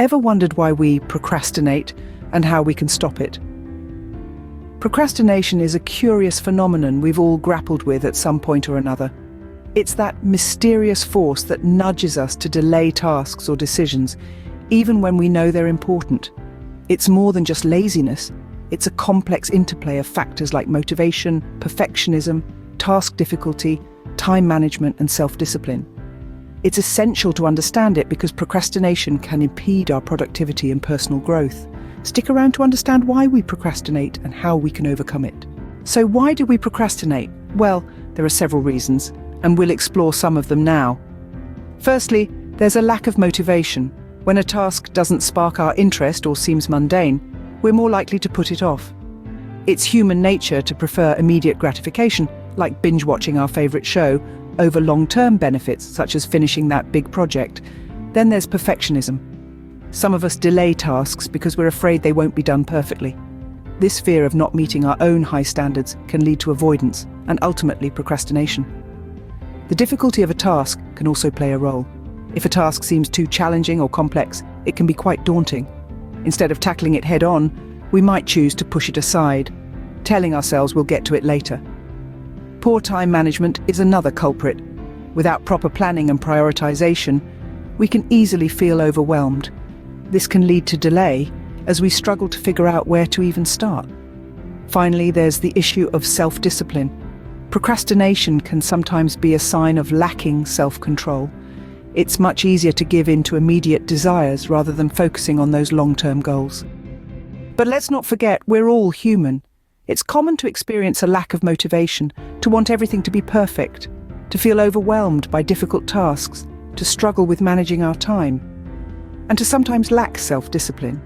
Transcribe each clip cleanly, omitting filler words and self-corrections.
Ever wondered why we procrastinate and how we can stop it? Procrastination is a curious phenomenon we've all grappled with at some point or another. It's that mysterious force that nudges us to delay tasks or decisions, even when we know they're important. It's more than just laziness. It's a complex interplay of factors like motivation, perfectionism, task difficulty, time management, and self-discipline. It's essential to understand it because procrastination can impede our productivity and personal growth. Stick around to understand why we procrastinate and how we can overcome it. So why do we procrastinate? Well, there are several reasons, and we'll explore some of them now. Firstly, there's a lack of motivation. When a task doesn't spark our interest or seems mundane, we're more likely to put it off. It's human nature to prefer immediate gratification, like binge-watching our favorite show, over long-term benefits such as finishing that big project. Then there's perfectionism. Some of us delay tasks because we're afraid they won't be done perfectly. This fear of not meeting our own high standards can lead to avoidance and ultimately procrastination. The difficulty of a task can also play a role. If a task seems too challenging or complex, it can be quite daunting. Instead of tackling it head-on, we might choose to push it aside, telling ourselves we'll get to it later. Poor time management is another culprit. Without proper planning and prioritization, we can easily feel overwhelmed. This can lead to delay as we struggle to figure out where to even start. Finally, there's the issue of self-discipline. Procrastination can sometimes be a sign of lacking self-control. It's much easier to give in to immediate desires rather than focusing on those long-term goals. But let's not forget, we're all human. It's common to experience a lack of motivation, to want everything to be perfect, to feel overwhelmed by difficult tasks, to struggle with managing our time, and to sometimes lack self-discipline.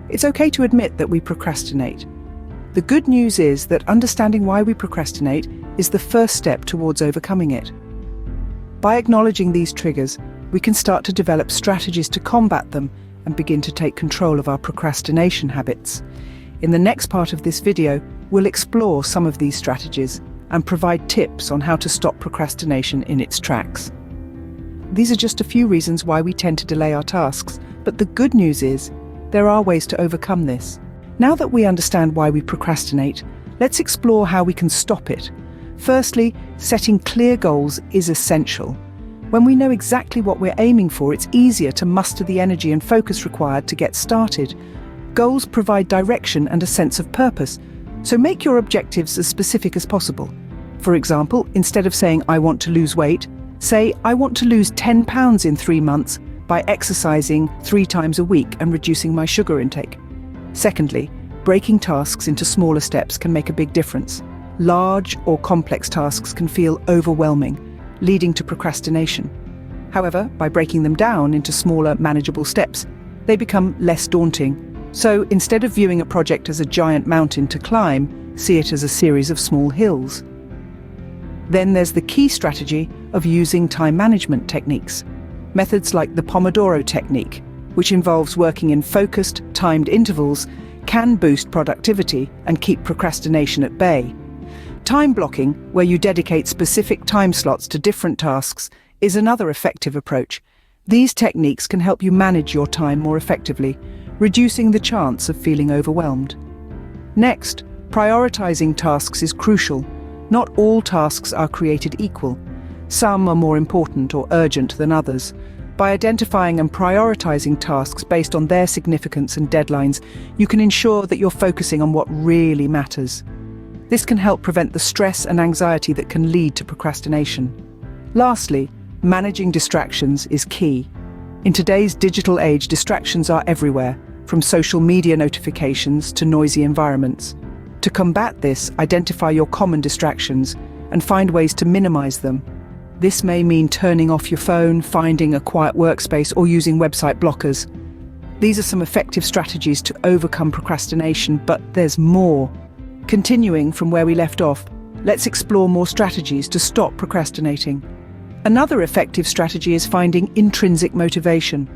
It's okay to admit that we procrastinate. The good news is that understanding why we procrastinate is the first step towards overcoming it. By acknowledging these triggers, we can start to develop strategies to combat them and begin to take control of our procrastination habits. In the next part of this video, we'll explore some of these strategies and provide tips on how to stop procrastination in its tracks. These are just a few reasons why we tend to delay our tasks, but the good news is there are ways to overcome this. Now that we understand why we procrastinate, let's explore how we can stop it. Firstly, setting clear goals is essential. When we know exactly what we're aiming for, it's easier to muster the energy and focus required to get started. Goals provide direction and a sense of purpose, so make your objectives as specific as possible. For example, instead of saying, "I want to lose weight," say, "I want to lose 10 pounds in 3 months by exercising 3 times a week and reducing my sugar intake." Secondly, breaking tasks into smaller steps can make a big difference. Large or complex tasks can feel overwhelming, leading to procrastination. However, by breaking them down into smaller, manageable steps, they become less daunting. So instead of viewing a project as a giant mountain to climb, see it as a series of small hills. Then there's the key strategy of using time management techniques. Methods like the Pomodoro technique, which involves working in focused, timed intervals, can boost productivity and keep procrastination at bay. Time blocking, where you dedicate specific time slots to different tasks, is another effective approach. These techniques can help you manage your time more effectively, reducing the chance of feeling overwhelmed. Next, prioritizing tasks is crucial. Not all tasks are created equal. Some are more important or urgent than others. By identifying and prioritizing tasks based on their significance and deadlines, you can ensure that you're focusing on what really matters. This can help prevent the stress and anxiety that can lead to procrastination. Lastly, managing distractions is key. In today's digital age, distractions are everywhere, from social media notifications to noisy environments. To combat this, identify your common distractions and find ways to minimize them. This may mean turning off your phone, finding a quiet workspace, or using website blockers. These are some effective strategies to overcome procrastination, but there's more. Continuing from where we left off, let's explore more strategies to stop procrastinating. Another effective strategy is finding intrinsic motivation.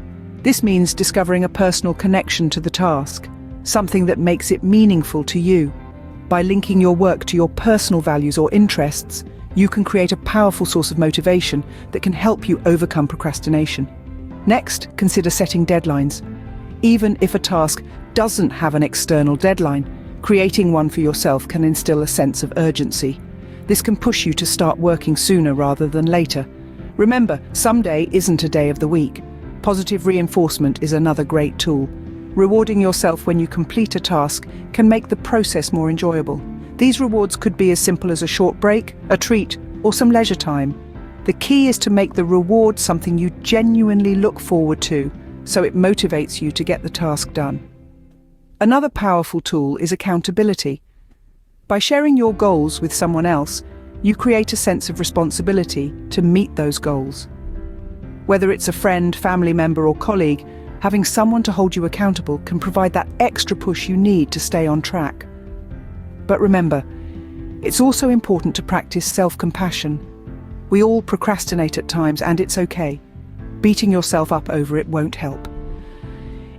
This means discovering a personal connection to the task, something that makes it meaningful to you. By linking your work to your personal values or interests, you can create a powerful source of motivation that can help you overcome procrastination. Next, consider setting deadlines. Even if a task doesn't have an external deadline, creating one for yourself can instill a sense of urgency. This can push you to start working sooner rather than later. Remember, some day isn't a day of the week. Positive reinforcement is another great tool. Rewarding yourself when you complete a task can make the process more enjoyable. These rewards could be as simple as a short break, a treat, or some leisure time. The key is to make the reward something you genuinely look forward to, so it motivates you to get the task done. Another powerful tool is accountability. By sharing your goals with someone else, you create a sense of responsibility to meet those goals. Whether it's a friend, family member, or colleague, having someone to hold you accountable can provide that extra push you need to stay on track. But remember, it's also important to practice self-compassion. We all procrastinate at times, and it's okay. Beating yourself up over it won't help.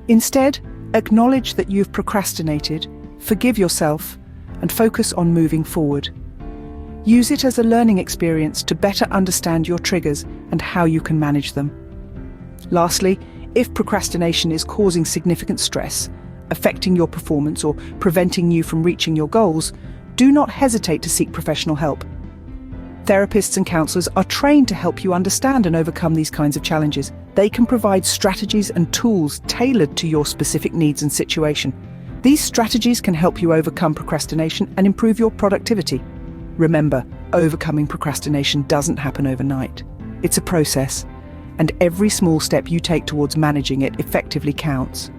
Instead, acknowledge that you've procrastinated, forgive yourself, and focus on moving forward. Use it as a learning experience to better understand your triggers and how you can manage them. Lastly, if procrastination is causing significant stress, affecting your performance, or preventing you from reaching your goals, do not hesitate to seek professional help. Therapists and counselors are trained to help you understand and overcome these kinds of challenges. They can provide strategies and tools tailored to your specific needs and situation. These strategies can help you overcome procrastination and improve your productivity. Remember, overcoming procrastination doesn't happen overnight. It's a process, and every small step you take towards managing it effectively counts.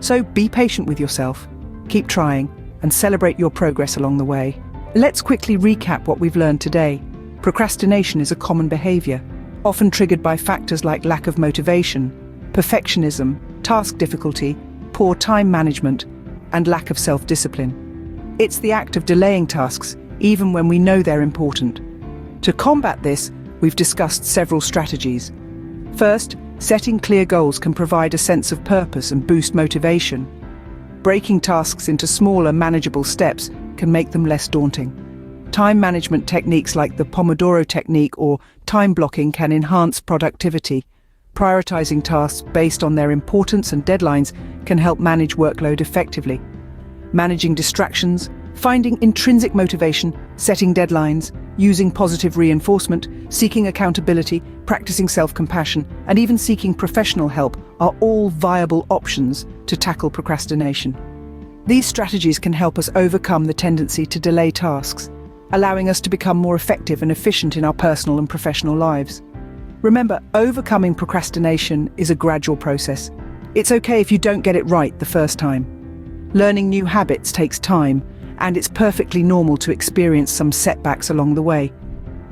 So be patient with yourself, keep trying, and celebrate your progress along the way. Let's quickly recap what we've learned today. Procrastination is a common behavior, often triggered by factors like lack of motivation, perfectionism, task difficulty, poor time management, and lack of self-discipline. It's the act of delaying tasks, even when we know they're important. To combat this, we've discussed several strategies. First, setting clear goals can provide a sense of purpose and boost motivation. Breaking tasks into smaller, manageable steps can make them less daunting. Time management techniques like the Pomodoro technique or time blocking can enhance productivity. Prioritizing tasks based on their importance and deadlines can help manage workload effectively. Managing distractions, finding intrinsic motivation, setting deadlines, using positive reinforcement, seeking accountability, practicing self-compassion, and even seeking professional help are all viable options to tackle procrastination. These strategies can help us overcome the tendency to delay tasks, allowing us to become more effective and efficient in our personal and professional lives. Remember, overcoming procrastination is a gradual process. It's okay if you don't get it right the first time. Learning new habits takes time, and it's perfectly normal to experience some setbacks along the way.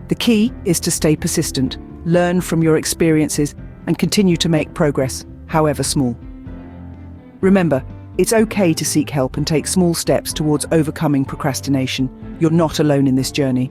The key is to stay persistent, learn from your experiences, and continue to make progress, however small. Remember, it's okay to seek help and take small steps towards overcoming procrastination. You're not alone in this journey.